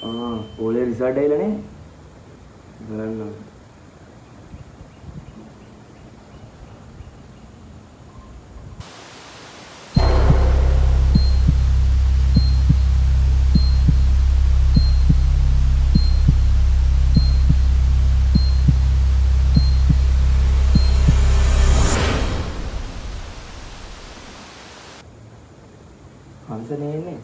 ඕලේ result ඇවිල්ලා නේ. බලන්න. හංසනේ එන්නේ.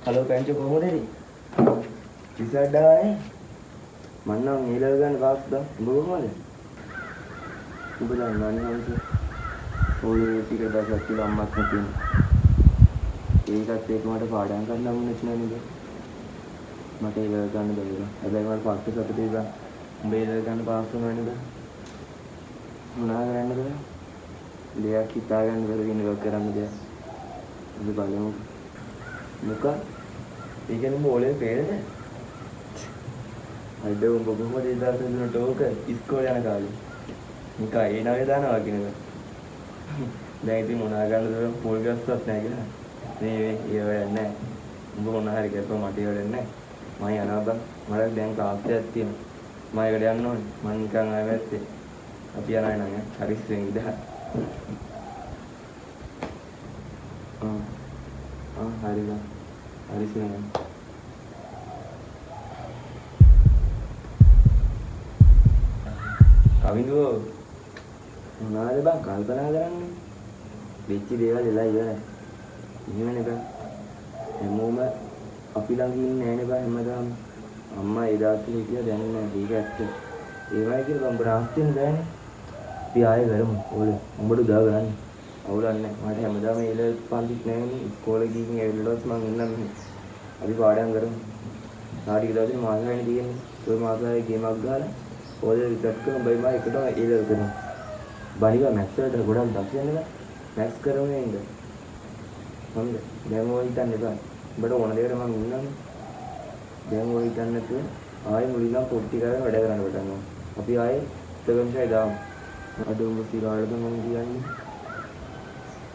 හලෝ පැංචෝ කොහොමද ඉන්නේ? රිසල්ට් ආවේ? මම නම් මේ ලෙවල් ගන්න පාස් දා. උඹ කොහමද? උඹ දන්නවනේ හංස. ඕලේ ටික දවසක් කියලා අම්මත් නැතිනේ. ඒකත් එක්ක මට පාඩම් කරන්න හම්බුනේ නැහැ නේද? මට ඒ ලෙවල් ගන්න බැරිද? හැබැයි මට පස්සේ සතුටුයි බං. උඹ ඒ ලෙවල් ගන්න පාස් වුණා නේද? මොනවා කරන්නද? දෙයක් හිතා ගන්න බැරි වෙන එකක් කරන්න දෙයක්. අපි බලමු. මොකක්? ඒ කියන්නේ මොලේ පේන්නේ? අයිද උඹ කොහොමද ඒ දාට දුන්න ටෝක ඉස්කෝලේ යන කාලේ? නිකන් ඒ නවේ දානවා කියනද? දැන් ඉතින් මොනවා ගන්නද පොල් ගස්සක් නැහැ කියලා. මේ ඒව නැහැ. උඹ මොනවා හරි කරපුවා මට ඒවලන්නේ නැහැ. මම යනවා බං. මට දැන් ක්ලාස් එකක් තියෙනවා. මම ඒකට යන්න ඕනේ. මම නිකන් ආවෙ ඇත්තේ. අපි යනවා නං හරිස්සෙන් ඉඳලා. හරි බං. හරිස්සෙන්. කවිඳුෝ මොනවාද බං කල්පනා කරන්නේ? වෙච්ච දේවල් එලා ඉවරයි. එහෙමනේ බං. හැමෝම අපි ළඟ ඉන්නේ නැහැනේ බං හැමදාම. අම්මා ඒ දාස්සේ හිටියා දැන් නෑ. ඒක ඇත්ත. ඒ වගේ කියලා බං බ්‍රාස්තියෙන් බෑනේ. අපි ආයෙ කරමු. ඕල උඹට උදා ගන්න. අවුලක් නැහැ. මට හැමදාම ඒල පන්තිත් නැහැනේ. ඉස්කෝලේ ගිහින් ඇවිල්ලාවත් මං ඉන්නම් මෙහෙ. අපි පාඩම් කරමු. තාටික දවසේ මාසෙයි තියෙන්නේ. ඒ මාසෙයි ගේමක් ගහලා ඕල රිසර්ච් කරමු. බයි මම එකටම ඒල කරමු. බණිවා මැත්ස් වලට ගොඩක් දක්ෂ නේද? මැත්ස් කරමුනේ ඉන්න. හරිද? දැන් ඔය හිතන්න එපා. උඹට ඕන දෙයකට මං ඉන්නම්. දැන් ඔය හිතන්න නැතුව ආයෙ මුලින්ම පොට්ටි කරගෙන වැඩ කරන්න පටන් ගමු. අපි ආයෙ සෙකන්ඩ්ෂයි දාමු. අද උඹ සිරාලද මම කියන්නේ?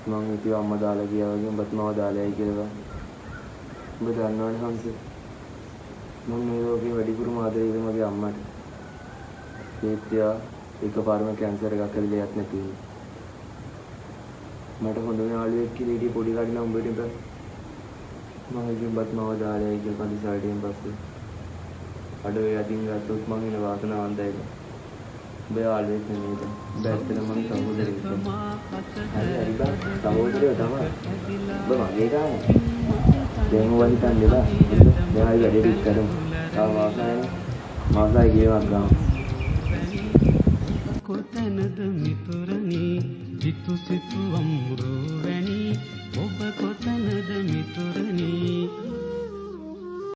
මම හිතුව අම්මා දාලා ගියා වගේ උඹත් මම දාලායි කියලා. උඹ දන්නවනේ හංස. මම මේ ලෝකේ වැඩිපුරම ආදරේ ඉන්නේ මගේ අම්මට. ඒත්‍යා එකපාරම කැන්සර් එකක් ඇවිල්ලා යත් නැති වුණා. මට හොඳම යාළුවෙක් කියලා හිටිය පොඩි කාලේ නම් උඹට ඉතින් මම ඉතින්වත් මම දාලායි කියලා පන්තිසාරයෙන් පස්සේ අඩ වේ අදින් ගත්තොත් මම ඉන වාසනාවන්තයි. උඹ යාළුවෙක් නෙමෙයිද? උඹ ඇත්තටම මම සහෝදරයෙක්. හරි බං සහෝදරයෝ තමයි. උඹ මගේ ගානේ. දැන් ඔය හිතන්නේ බා. දැන් ආයි වැඩේ ටික කරමු. තාම මාසයි ගේවක් ගමු. කොතැනද මිතුරනි හිතු සිතුවම් රුවේ